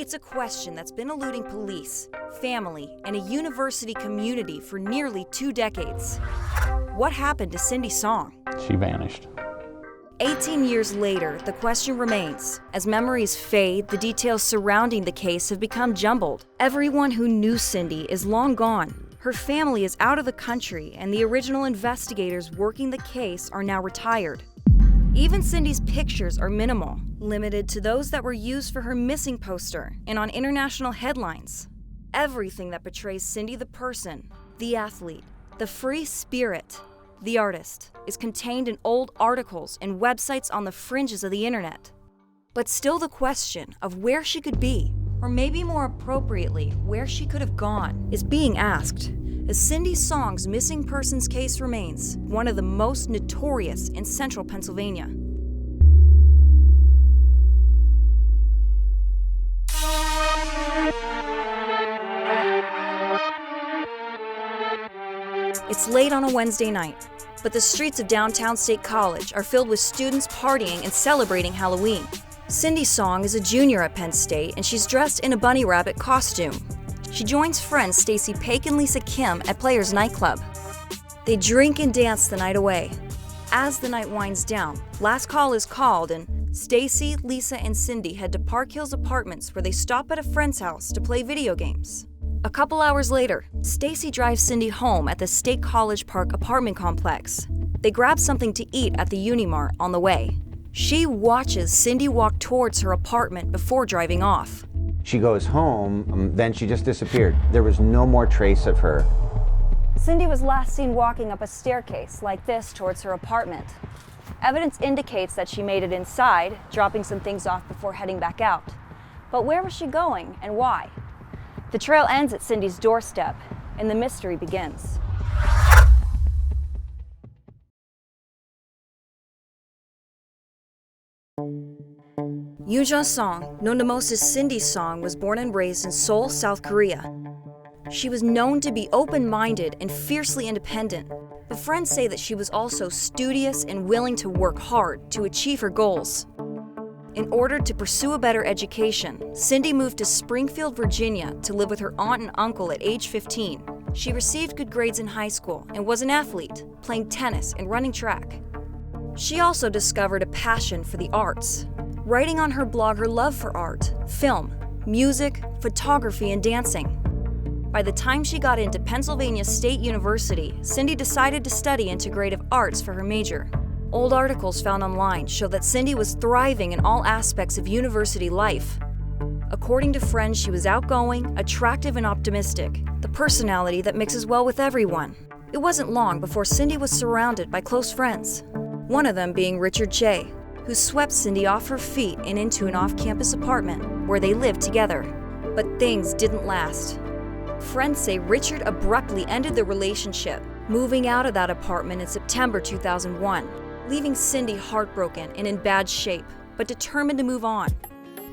It's a question that's been eluding police, family, and a university community for nearly 2 decades. What happened to Cindy Song? She vanished. 18 years later, the question remains. As memories fade, the details surrounding the case have become jumbled. Everyone who knew Cindy is long gone. Her family is out of the country, and the original investigators working the case are now retired. Even Cindy's pictures are minimal, limited to those that were used for her missing poster and on international headlines. Everything that portrays Cindy the person, the athlete, the free spirit, the artist, is contained in old articles and websites on the fringes of the internet. But still the question of where she could be, or maybe more appropriately, where she could have gone, is being asked, as Cindy Song's missing persons case remains one of the most notorious in central Pennsylvania. It's late on a Wednesday night, but the streets of downtown State College are filled with students partying and celebrating Halloween. Cindy Song is a junior at Penn State, and she's dressed in a bunny rabbit costume. She joins friends Stacy Paik and Lisa Kim at Players Nightclub. They drink and dance the night away. As the night winds down, last call is called, and Stacy, Lisa, and Cindy head to Park Hills Apartments, where they stop at a friend's house to play video games. A couple hours later, Stacy drives Cindy home at the State College Park apartment complex. They grab something to eat at the Unimart on the way. She watches Cindy walk towards her apartment before driving off. She goes home, then she just disappeared. There was no more trace of her. Cindy was last seen walking up a staircase like this towards her apartment. Evidence indicates that she made it inside, dropping some things off before heading back out. But where was she going and why? The trail ends at Cindy's doorstep, and the mystery begins. Yoo Song, known to most as Cindy Song, was born and raised in Seoul, South Korea. She was known to be open-minded and fiercely independent, but friends say that she was also studious and willing to work hard to achieve her goals. In order to pursue a better education, Cindy moved to Springfield, Virginia to live with her aunt and uncle at age 15. She received good grades in high school and was an athlete, playing tennis and running track. She also discovered a passion for the arts, writing on her blog her love for art, film, music, photography, and dancing. By the time she got into Pennsylvania State University, Cindy decided to study integrative arts for her major. Old articles found online show that Cindy was thriving in all aspects of university life. According to friends, she was outgoing, attractive, and optimistic, the personality that mixes well with everyone. It wasn't long before Cindy was surrounded by close friends, one of them being Richard Che, who swept Cindy off her feet and into an off-campus apartment where they lived together. But things didn't last. Friends say Richard abruptly ended the relationship, moving out of that apartment in September 2001. Leaving Cindy heartbroken and in bad shape, but determined to move on.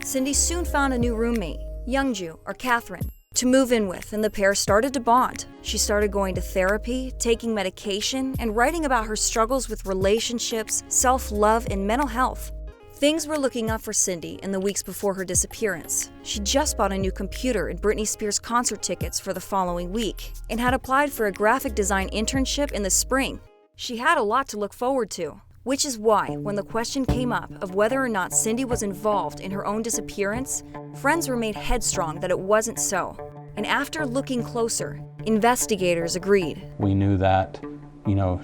Cindy soon found a new roommate, Youngju, or Catherine, to move in with, and the pair started to bond. She started going to therapy, taking medication, and writing about her struggles with relationships, self-love, and mental health. Things were looking up for Cindy in the weeks before her disappearance. She just bought a new computer and Britney Spears concert tickets for the following week, and had applied for a graphic design internship in the spring. She had a lot to look forward to, which is why, when the question came up of whether or not Cindy was involved in her own disappearance, friends remained headstrong that it wasn't so. And after looking closer, investigators agreed. We knew that,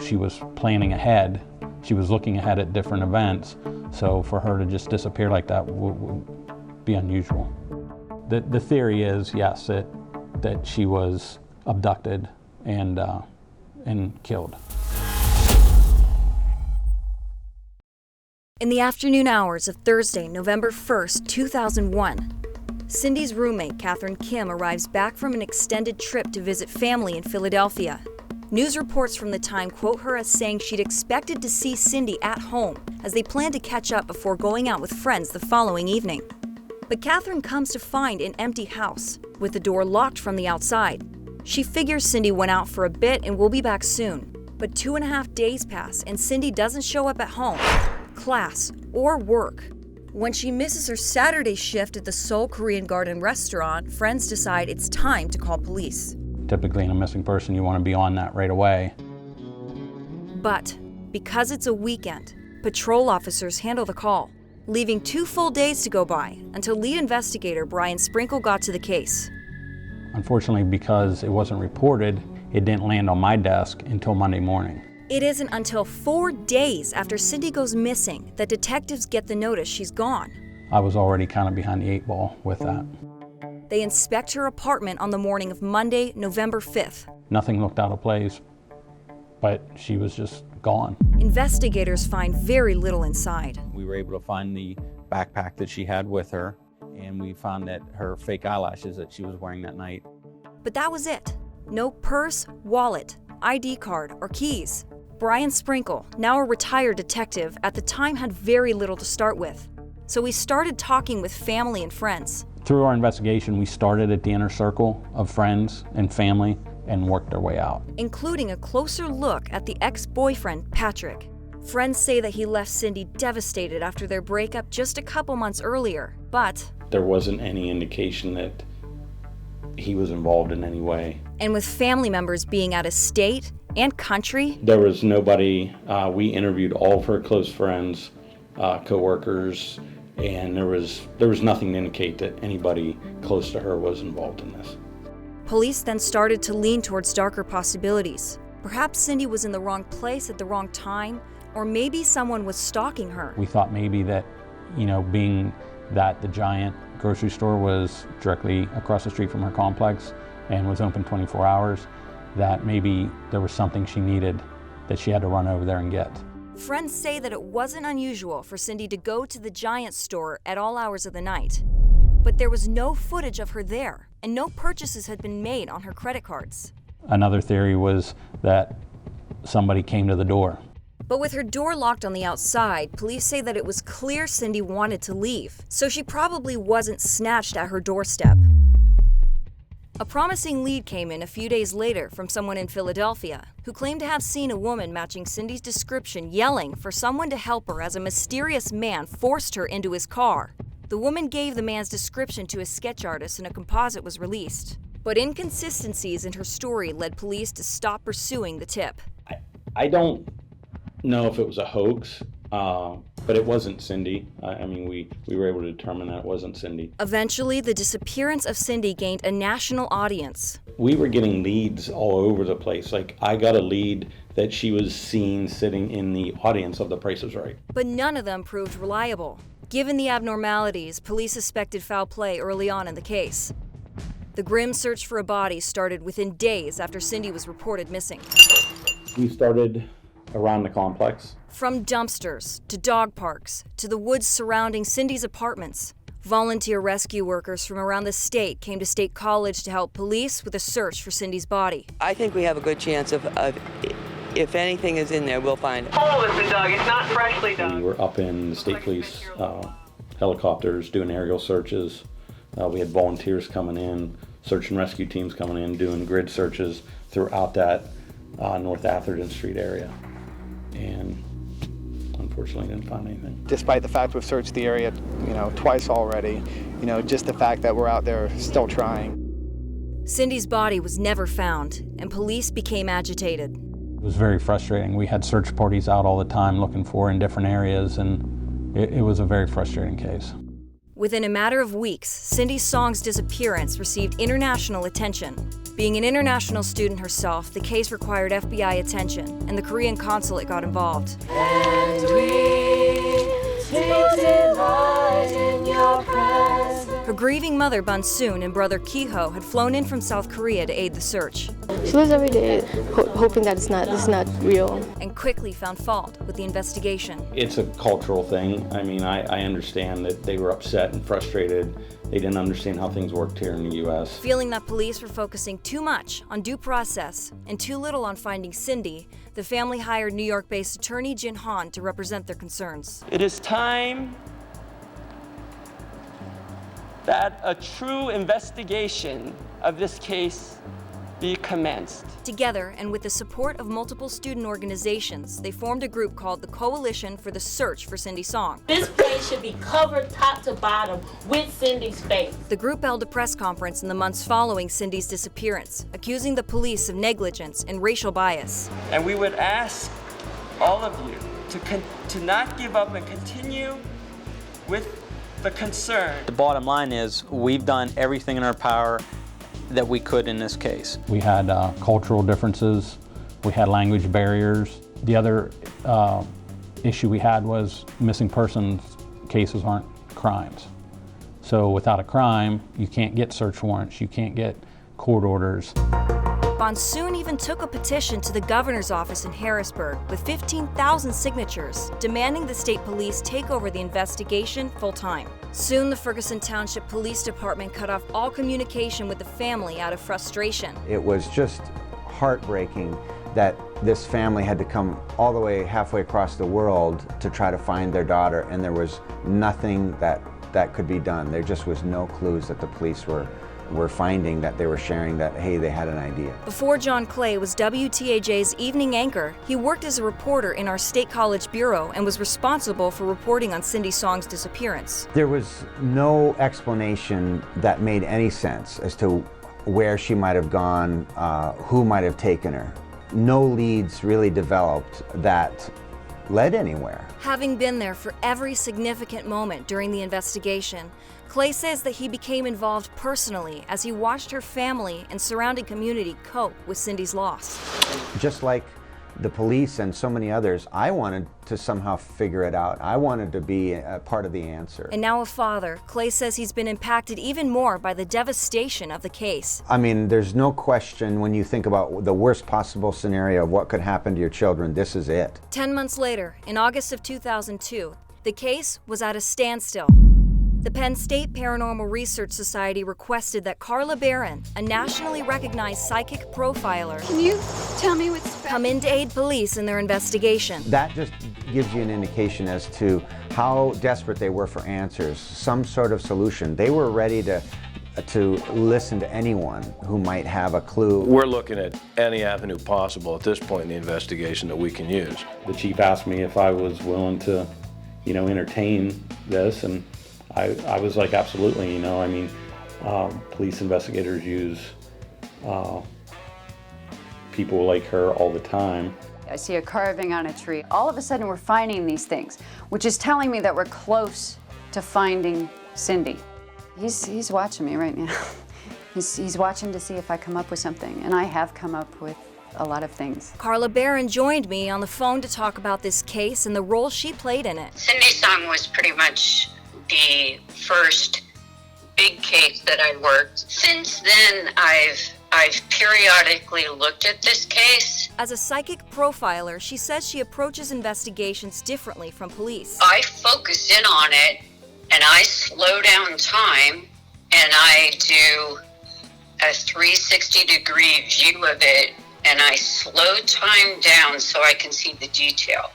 she was planning ahead. She was looking ahead at different events, so for her to just disappear like that would be unusual. The theory is, yes, that she was abducted and killed. In the afternoon hours of Thursday, November 1st, 2001, Cindy's roommate, Catherine Kim, arrives back from an extended trip to visit family in Philadelphia. News reports from the time quote her as saying she'd expected to see Cindy at home, as they planned to catch up before going out with friends the following evening. But Catherine comes to find an empty house, with the door locked from the outside. She figures Cindy went out for a bit and will be back soon. But 2.5 days pass and Cindy doesn't show up at home, class, or work. When she misses her Saturday shift at the Seoul Korean Garden restaurant, friends decide it's time to call police. Typically in a missing person, you want to be on that right away. But because it's a weekend, patrol officers handle the call, leaving 2 full days to go by until lead investigator Brian Sprinkle got to the case. Unfortunately, because it wasn't reported, it didn't land on my desk until Monday morning. It isn't until 4 days after Cindy goes missing that detectives get the notice she's gone. I was already kind of behind the 8 ball with that. They inspect her apartment on the morning of Monday, November 5th. Nothing looked out of place, but she was just gone. Investigators find very little inside. We were able to find the backpack that she had with her, and we found that her fake eyelashes that she was wearing that night. But that was it. No purse, wallet, ID card, or keys. Brian Sprinkle, now a retired detective, at the time had very little to start with. So we started talking with family and friends. Through our investigation, we started at the inner circle of friends and family and worked our way out. Including a closer look at the ex-boyfriend, Patrick. Friends say that he left Cindy devastated after their breakup just a couple months earlier, but there wasn't any indication that he was involved in any way. And with family members being out of state and country, there was nobody. We interviewed all of her close friends, co-workers, and there was nothing to indicate that anybody close to her was involved in this. Police then started to lean towards darker possibilities. Perhaps Cindy was in the wrong place at the wrong time, or maybe someone was stalking her. We thought maybe that, being that the Giant grocery store was directly across the street from her complex and was open 24 hours, that maybe there was something she needed that she had to run over there and get. Friends say that it wasn't unusual for Cindy to go to the Giant store at all hours of the night. But there was no footage of her there, and no purchases had been made on her credit cards. Another theory was that somebody came to the door. But with her door locked on the outside, police say that it was clear Cindy wanted to leave, so she probably wasn't snatched at her doorstep. A promising lead came in a few days later from someone in Philadelphia who claimed to have seen a woman matching Cindy's description yelling for someone to help her as a mysterious man forced her into his car. The woman gave the man's description to a sketch artist and a composite was released. But inconsistencies in her story led police to stop pursuing the tip. I don't know if it was a hoax, but it wasn't Cindy. We were able to determine that it wasn't Cindy. Eventually, the disappearance of Cindy gained a national audience. We were getting leads all over the place. Like, I got a lead that she was seen sitting in the audience of The Price is Right. But none of them proved reliable. Given the abnormalities, police suspected foul play early on in the case. The grim search for a body started within days after Cindy was reported missing. We started around the complex. From dumpsters, to dog parks, to the woods surrounding Cindy's apartments, volunteer rescue workers from around the state came to State College to help police with a search for Cindy's body. I think we have a good chance of if anything is in there, we'll find it. Hole has been dug. It's not freshly dug. We were up in the state police helicopters doing aerial searches. We had volunteers coming in, search and rescue teams coming in, doing grid searches throughout that North Atherton Street area. And unfortunately didn't find anything. Despite the fact we've searched the area, twice already, just the fact that we're out there still trying. Cindy's body was never found, and police became agitated. It was very frustrating. We had search parties out all the time looking for her in different areas, and it was a very frustrating case. Within a matter of weeks, Cindy Song's disappearance received international attention. Being an international student herself, the case required FBI attention, and the Korean consulate got involved. And we take delight in your presence. Her grieving mother, Bunsoon, and brother Kiho had flown in from South Korea to aid the search. She lives every day hoping that this is not real. And quickly found fault with the investigation. It's a cultural thing. I understand that they were upset and frustrated. They didn't understand how things worked here in the U.S. Feeling that police were focusing too much on due process and too little on finding Cindy, the family hired New York-based attorney Jin Han to represent their concerns. It is time that a true investigation of this case be commenced. Together, and with the support of multiple student organizations, they formed a group called the Coalition for the Search for Cindy Song. This place should be covered top to bottom with Cindy's face. The group held a press conference in the months following Cindy's disappearance, accusing the police of negligence and racial bias. And we would ask all of you to not give up and continue with the concern. The bottom line is we've done everything in our power that we could in this case. We had cultural differences, we had language barriers. The other issue we had was missing persons cases aren't crimes. So without a crime, you can't get search warrants, you can't get court orders. Bonsoon even took a petition to the governor's office in Harrisburg with 15,000 signatures, demanding the state police take over the investigation full-time. Soon, the Ferguson Township Police Department cut off all communication with the family out of frustration. It was just heartbreaking that this family had to come all the way halfway across the world to try to find their daughter, and there was nothing that could be done. There just was no clues that the police were finding, that they were sharing, that, hey, they had an idea. Before John Clay was WTAJ's evening anchor, he worked as a reporter in our State College Bureau and was responsible for reporting on Cindy Song's disappearance. There was no explanation that made any sense as to where she might have gone, who might have taken her. No leads really developed that led anywhere. Having been there for every significant moment during the investigation, Clay says that he became involved personally as he watched her family and surrounding community cope with Cindy's loss. Just like the police and so many others, I wanted to somehow figure it out. I wanted to be a part of the answer. And now a father, Clay says he's been impacted even more by the devastation of the case. I mean, there's no question when you think about the worst possible scenario of what could happen to your children, this is it. 10 months later, in August of 2002, the case was at a standstill. The Penn State Paranormal Research Society requested that Carla Barron, a nationally recognized psychic profiler, Can you tell me what's come in to aid police in their investigation. That just gives you an indication as to how desperate they were for answers, some sort of solution. They were ready to listen to anyone who might have a clue. We're looking at any avenue possible at this point in the investigation that we can use. The chief asked me if I was willing to, entertain this, and I was like, absolutely, I mean, police investigators use people like her all the time. I see a carving on a tree. All of a sudden we're finding these things, which is telling me that we're close to finding Cindy. He's watching me right now. He's watching to see if I come up with something, and I have come up with a lot of things. Carla Barron joined me on the phone to talk about this case and the role she played in it. Cindy Song was pretty much the first big case that I worked. Since then, I've periodically looked at this case. As a psychic profiler, she says she approaches investigations differently from police. I focus in on it, and I slow down time, and I do a 360-degree view of it, and I slow time down so I can see the detail.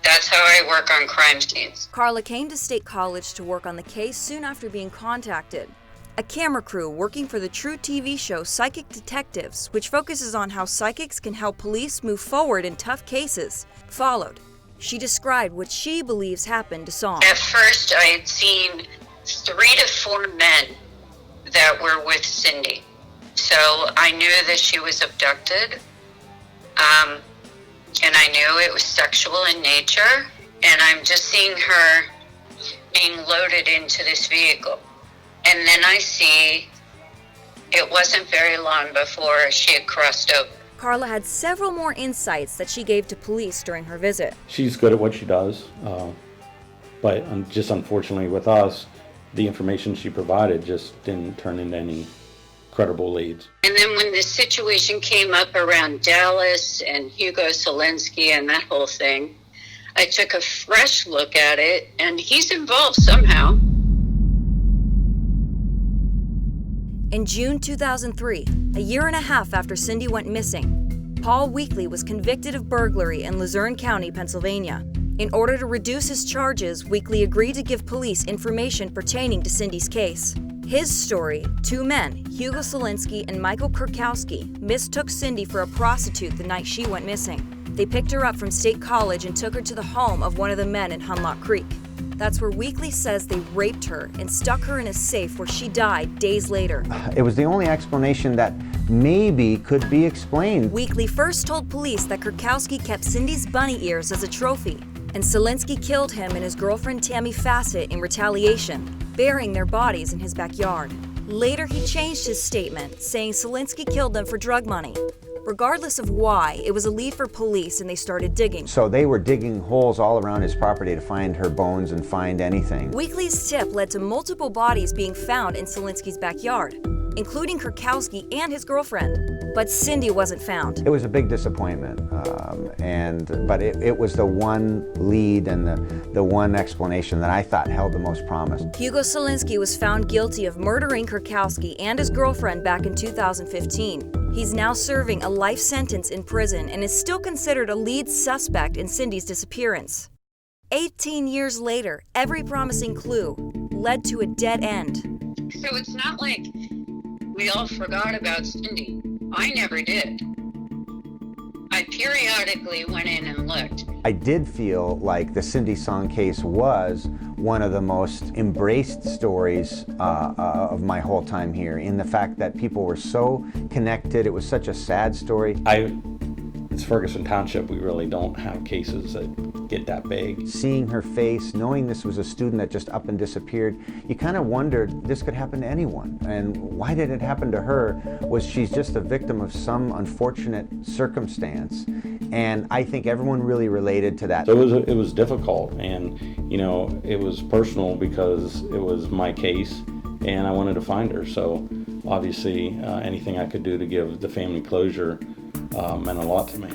That's how I work on crime scenes. Carla came to State College to work on the case soon after being contacted. A camera crew working for the True TV show Psychic Detectives, which focuses on how psychics can help police move forward in tough cases, followed. She described what she believes happened to Song. At first, I had seen 3 to 4 men that were with Cindy. So I knew that she was abducted. And I knew it was sexual in nature, and I'm just seeing her being loaded into this vehicle. And then I see it wasn't very long before she had crossed over. Carla had several more insights that she gave to police during her visit. She's good at what she does, but just unfortunately with us, the information she provided just didn't turn into any credible leads. And then when the situation came up around Dallas and Hugo Selensky and that whole thing, I took a fresh look at it, and he's involved somehow. In June 2003, a year and a half after Cindy went missing, Paul Weekly was convicted of burglary in Luzerne County, Pennsylvania. In order to reduce his charges, Weekly agreed to give police information pertaining to Cindy's case. His story, two men, Hugo Selinski and Michael Kurkowski, mistook Cindy for a prostitute the night she went missing. They picked her up from State College and took her to the home of one of the men in Hunlock Creek. That's where Weekly says they raped her and stuck her in a safe where she died days later. It was the only explanation that maybe could be explained. Weekly first told police that Kurkowski kept Cindy's bunny ears as a trophy, and Selinski killed him and his girlfriend Tammy Fassett in retaliation, burying their bodies in his backyard. Later, he changed his statement, saying Selinski killed them for drug money. Regardless of why, it was a lead for police and they started digging. So they were digging holes all around his property to find her bones and find anything. Weekly's tip led to multiple bodies being found in Selinski's backyard, including Kurkowski and his girlfriend. But Cindy wasn't found. It was a big disappointment, but it was the one lead and the one explanation that I thought held the most promise. Hugo Selinski was found guilty of murdering Kurkowski and his girlfriend back in 2015. He's now serving a life sentence in prison and is still considered a lead suspect in Cindy's disappearance. 18 years later, every promising clue led to a dead end. So it's not like we all forgot about Cindy. I never did. I periodically went in and looked. I did feel like the Cindy Song case was one of the most embraced stories of my whole time here, in the fact that people were so connected. It was such a sad story. It's Ferguson Township. We really don't have cases that get that big. Seeing her face, knowing this was a student that just up and disappeared, you kind of wondered this could happen to anyone. And why did it happen to her? Was she's just a victim of some unfortunate circumstance? And I think everyone really related to that. So it was difficult, and it was personal because it was my case and I wanted to find her. So obviously anything I could do to give the family closure meant a lot to me.